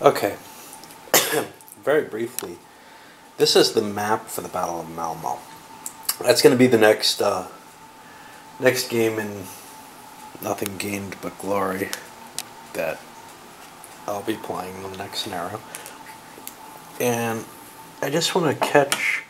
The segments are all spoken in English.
Okay, very briefly, this is the map for the Battle of Malmo. That's going to be the next game in Nothing Gained But Glory that I'll be playing in the next scenario. And I just want to catch...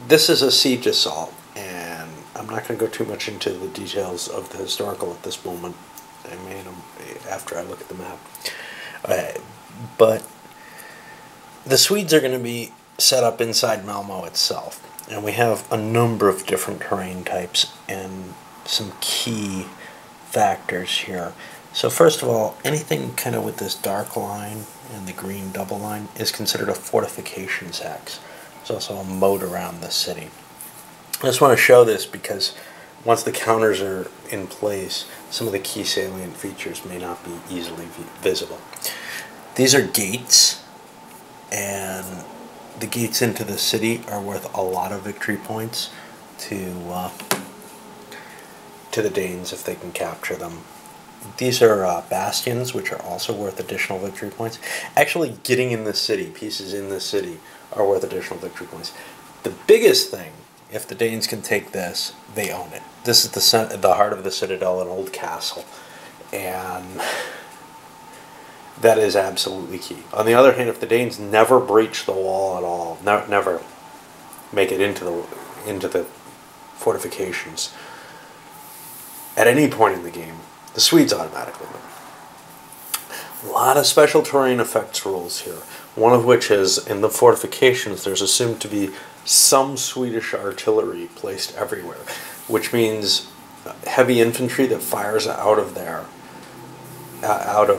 This is a siege assault, and I'm not going to go too much into the details of the historical at this moment. I made them after I look at the map. But the Swedes are going to be set up inside Malmo itself, and we have a number of different terrain types and some key factors here. So first of all, anything kind of with this dark line and the green double line is considered a fortifications hex. There's also a moat around the city. I just want to show this because once the counters are in place, some of the key salient features may not be easily visible. These are gates, and the gates into the city are worth a lot of victory points to the Danes if they can capture them. These are bastions, which are also worth additional victory points. Actually, getting in the city, pieces in the city, are worth additional victory points. The biggest thing, if the Danes can take this, they own it. This is the heart of the citadel, an old castle, and that is absolutely key. On the other hand, if the Danes never breach the wall at all, never make it into the fortifications, at any point in the game, the Swedes automatically win. A lot of special terrain effects rules here. One of which is, in the fortifications, there's assumed to be some Swedish artillery placed everywhere, which means heavy infantry that fires out of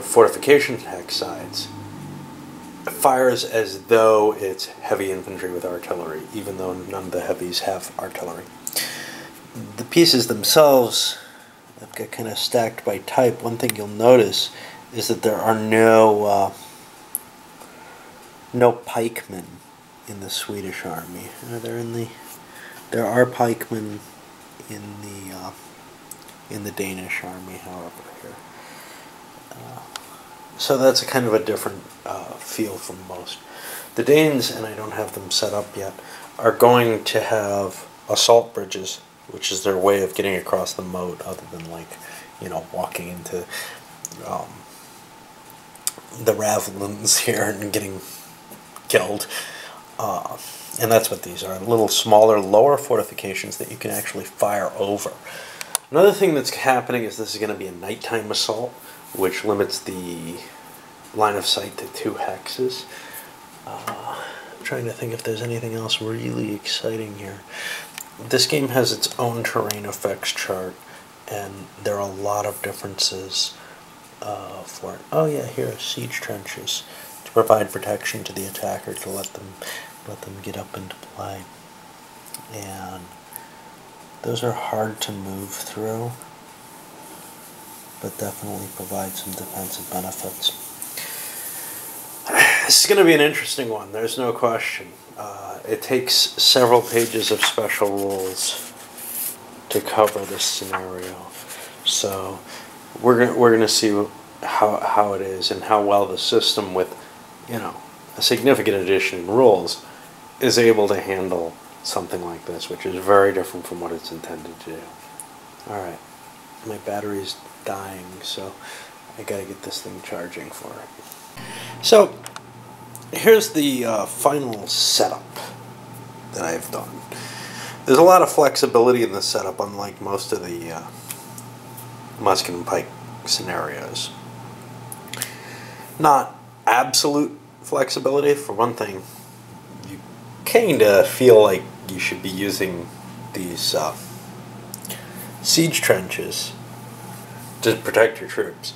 fortification hex sides, fires as though it's heavy infantry with artillery, even though none of the heavies have artillery. The pieces themselves, I've got kind of stacked by type. One thing you'll notice is that there are no pikemen in the Swedish army. There are pikemen in the Danish army, however, here. So that's a kind of a different feel from most. The Danes, and I don't have them set up yet, are going to have assault bridges, which is their way of getting across the moat, other than, like, walking into the ravelins here and getting killed. And that's what these are, little smaller, lower fortifications that you can actually fire over. Another thing that's happening is this is going to be a nighttime assault, which limits the line of sight to 2 hexes. I'm trying to think if there's anything else really exciting here. This game has its own terrain effects chart, and there are a lot of differences for it. Oh yeah, here are siege trenches to provide protection to the attacker, to let them get up into play. And those are hard to move through, but definitely provide some defensive benefits. This is going to be an interesting one, there's no question. It takes several pages of special rules to cover this scenario. So we're going to see how it is and how well the system, with a significant addition in rules, is able to handle something like this, which is very different from what it's intended to do. Alright, my battery's dying, so I gotta get this thing charging for it. So here's the final setup that I've done. There's a lot of flexibility in the setup, unlike most of the musket and pike scenarios. Not absolute flexibility. For one thing, you kind of feel like you should be using these siege trenches to protect your troops,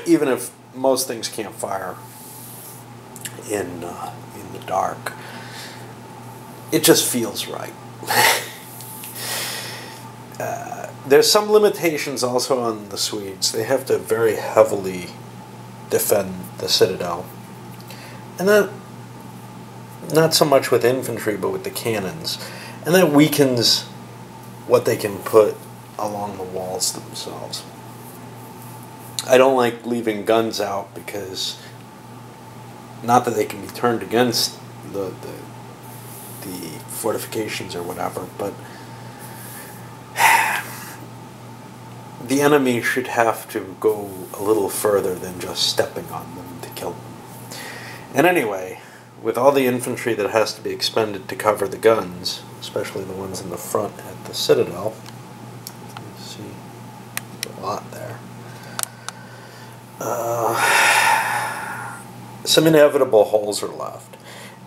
even if most things can't fire in the dark. It just feels right. There's some limitations also on the Swedes. They have to very heavily defend the citadel, and that not so much with infantry but with the cannons, and that weakens what they can put along the walls themselves. I don't like leaving guns out because, not that they can be turned against the fortifications or whatever, but the enemy should have to go a little further than just stepping on them to kill them. And anyway, with all the infantry that has to be expended to cover the guns, especially the ones in the front at the citadel, you see a lot there. Some inevitable holes are left,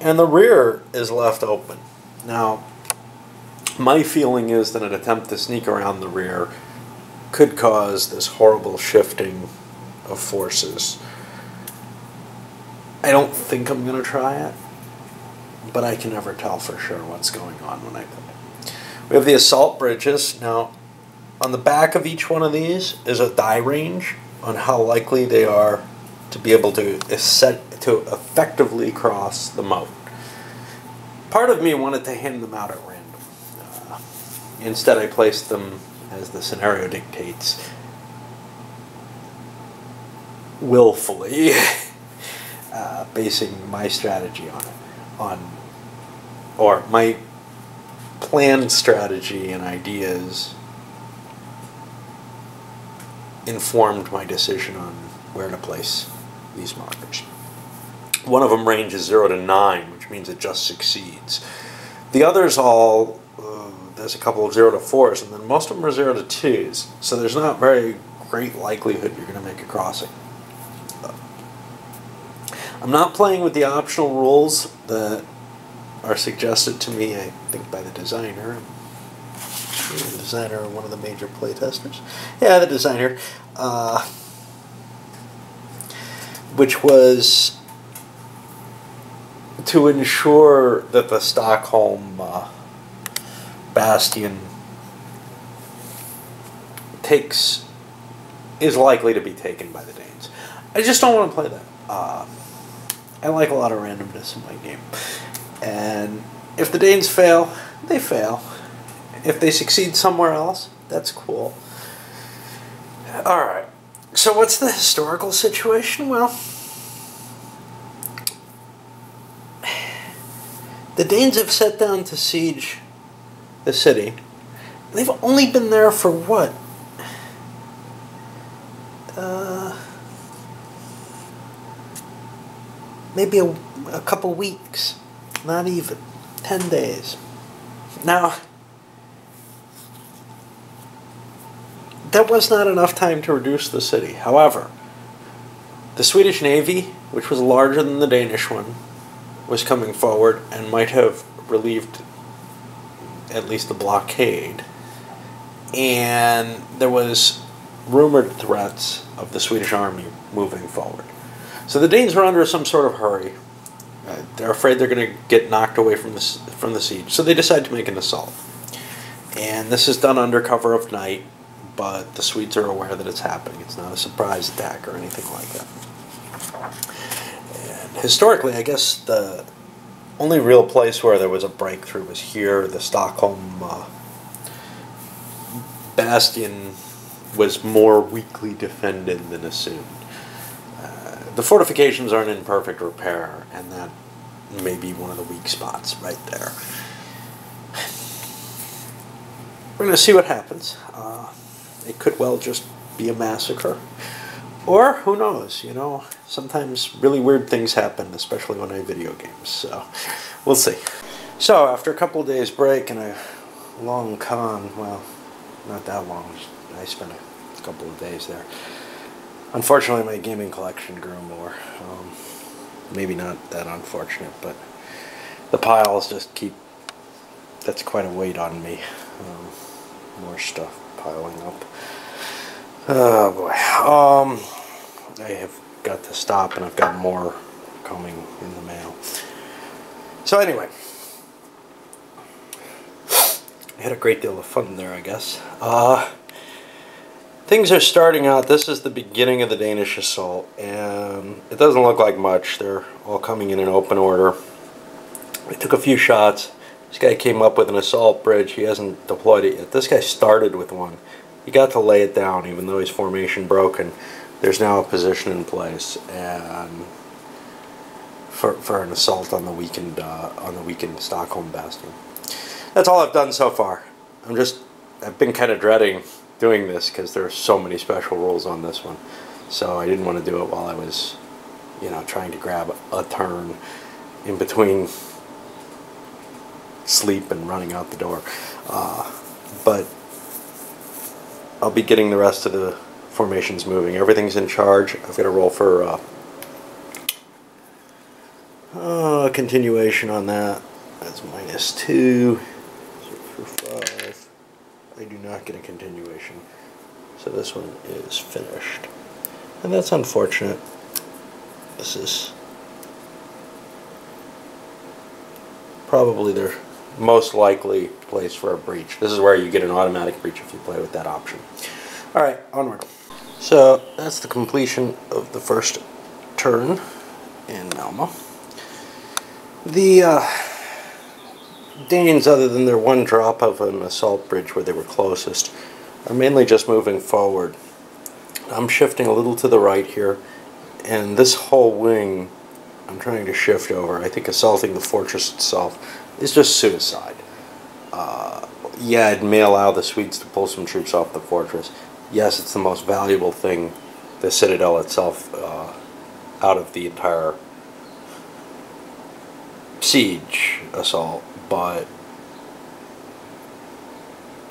and the rear is left open. Now, my feeling is that an attempt to sneak around the rear could cause this horrible shifting of forces. I don't think I'm going to try it, but I can never tell for sure what's going on when I do it. We have the assault bridges. Now, on the back of each one of these is a die range on how likely they are to be able to effectively cross the moat. Part of me wanted to hand them out at random. Instead, I placed them, as the scenario dictates, willfully, basing my strategy or my planned strategy and ideas informed my decision on where to place these markers. One of them ranges 0 to 9, which means it just succeeds. The others all, there's a couple of 0 to 4s, and then most of them are 0 to 2s, so there's not very great likelihood you're going to make a crossing. I'm not playing with the optional rules that are suggested to me, I think, by the designer. The designer or one of the major playtesters. Yeah, the designer. Which was to ensure that the Stockholm bastion is likely to be taken by the Danes. I just don't want to play that. I like a lot of randomness in my game. And if the Danes fail, they fail. If they succeed somewhere else, that's cool. Alright, so what's the historical situation? Well, the Danes have set down to siege the city. They've only been there for what? Maybe a couple weeks. Not even. 10 days. Now, that was not enough time to reduce the city. However, the Swedish Navy, which was larger than the Danish one, was coming forward and might have relieved at least the blockade. And there was rumored threats of the Swedish army moving forward. So the Danes were under some sort of hurry. They're afraid they're going to get knocked away from the siege. So they decide to make an assault. And this is done under cover of night, but the Swedes are aware that it's happening. It's not a surprise attack or anything like that. And historically, I guess the only real place where there was a breakthrough was here. The Stockholm bastion was more weakly defended than assumed. The fortifications aren't in perfect repair, and that may be one of the weak spots right there. We're going to see what happens. It could well just be a massacre. Or, who knows, you know, sometimes really weird things happen, especially when I video games, so we'll see. So, after a couple of days break and a long con, well, not that long, I spent a couple of days there. Unfortunately, my gaming collection grew more. Maybe not that unfortunate, but the piles just keep... That's quite a weight on me. More stuff piling up. Oh boy. I have got to stop, and I've got more coming in the mail. So anyway, I had a great deal of fun there, I guess. Things are starting out. This is the beginning of the Danish assault, and it doesn't look like much. They're all coming in open order. I took a few shots. This guy came up with an assault bridge. He hasn't deployed it yet. This guy started with one. He got to lay it down, even though his formation broken. there's now a position in place, and for an assault on the weakened Stockholm bastion. That's all I've done so far. I've been kind of dreading doing this because there are so many special rules on this one, so I didn't want to do it while I was, trying to grab a turn in between sleep and running out the door. But I'll be getting the rest of the formations moving. Everything's in charge. I've got to roll for a continuation on that. That's -2. So for 5, I do not get a continuation. So this one is finished. And that's unfortunate. This is probably their most likely place for a breach. This is where you get an automatic breach if you play with that option. Alright, onward. So that's the completion of the first turn in Malmo. The Danes, other than their one drop of an assault bridge where they were closest, are mainly just moving forward. I'm shifting a little to the right here, and this whole wing I'm trying to shift over. I think assaulting the fortress itself is just suicide. Yeah, it may allow the Swedes to pull some troops off the fortress. Yes, it's the most valuable thing, the citadel itself, out of the entire siege assault, but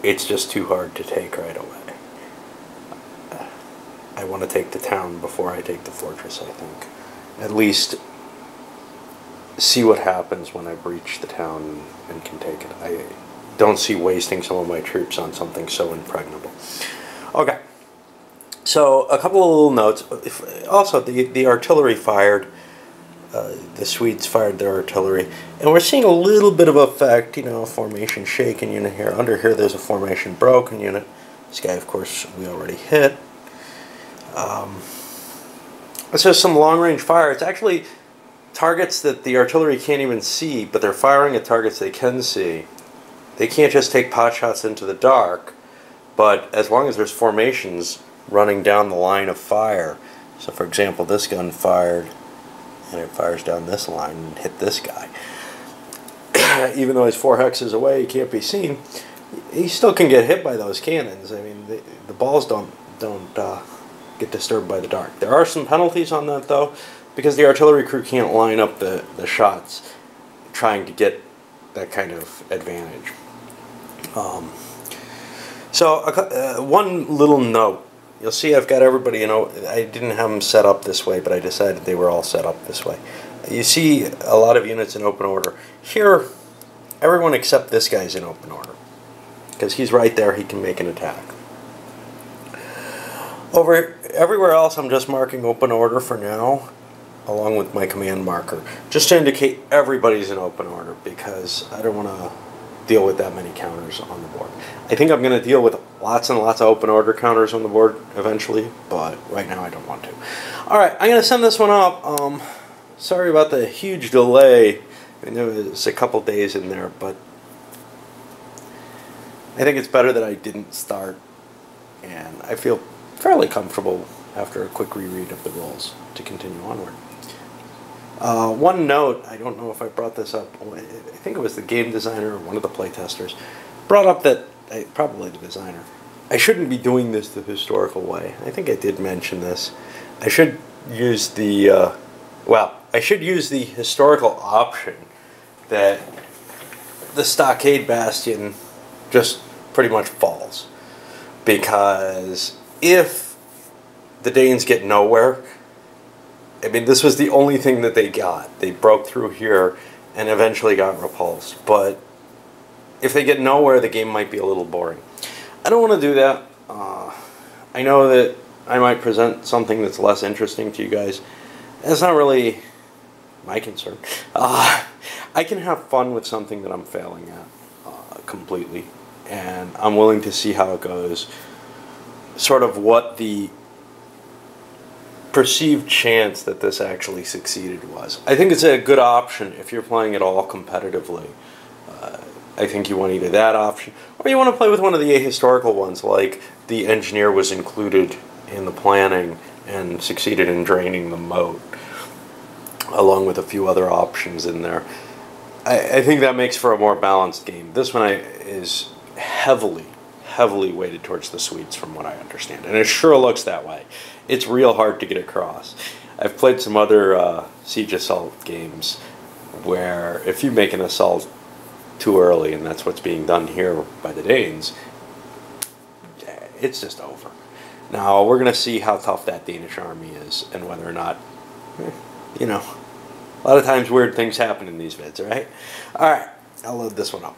it's just too hard to take right away. I want to take the town before I take the fortress, I think. At least see what happens when I breach the town and can take it. I don't see wasting some of my troops on something so impregnable. Okay, so a couple of little notes. Also, the artillery fired. The Swedes fired their artillery, and we're seeing a little bit of effect. Formation shaken unit here. Under here, there's a formation broken unit. This guy, of course, we already hit. So some long-range fire. It's actually targets that the artillery can't even see, but they're firing at targets they can see. They can't just take pot shots into the dark, but as long as there's formations running down the line of fire. So for example, this gun fired, and it fires down this line and hit this guy. Even though he's 4 hexes away, he can't be seen, he still can get hit by those cannons. I mean, the balls don't get disturbed by the dark. There are some penalties on that, though, because the artillery crew can't line up the shots trying to get that kind of advantage. One little note. You'll see I've got everybody, I didn't have them set up this way, but I decided they were all set up this way. You see a lot of units in open order. Here, everyone except this guy's in open order, because he's right there, he can make an attack. Everywhere else, I'm just marking open order for now, along with my command marker, just to indicate everybody's in open order, because I don't want to deal with that many counters on the board. I think I'm going to deal with lots and lots of open order counters on the board eventually, but right now I don't want to. Alright, I'm going to send this one up. Sorry about the huge delay. I know it's a couple days in there, but I think it's better that I didn't start, and I feel fairly comfortable after a quick reread of the rules to continue onward. One note, I don't know if I brought this up, I think it was the game designer or one of the playtesters, brought up that, probably the designer, I shouldn't be doing this the historical way. I think I did mention this. I should use the, I should use the historical option that the stockade bastion just pretty much falls. Because if the Danes get nowhere, I mean, this was the only thing that they got. They broke through here and eventually got repulsed. But if they get nowhere, the game might be a little boring. I don't want to do that. I know that I might present something that's less interesting to you guys. That's not really my concern. I can have fun with something that I'm failing at completely. And I'm willing to see how it goes. Sort of what the perceived chance that this actually succeeded was. I think it's a good option if you're playing it all competitively. I think you want either that option, or you want to play with one of the ahistorical ones, like the engineer was included in the planning and succeeded in draining the moat, along with a few other options in there. I think that makes for a more balanced game. This one is heavily weighted towards the Swedes, from what I understand, and it sure looks that way. It's real hard to get across. I've played some other siege assault games where if you make an assault too early, and that's what's being done here by the Danes, it's just over. Now we're going to see how tough that Danish army is, and whether or not, you know, a lot of times weird things happen in these vids, right? Alright, I'll load this one up.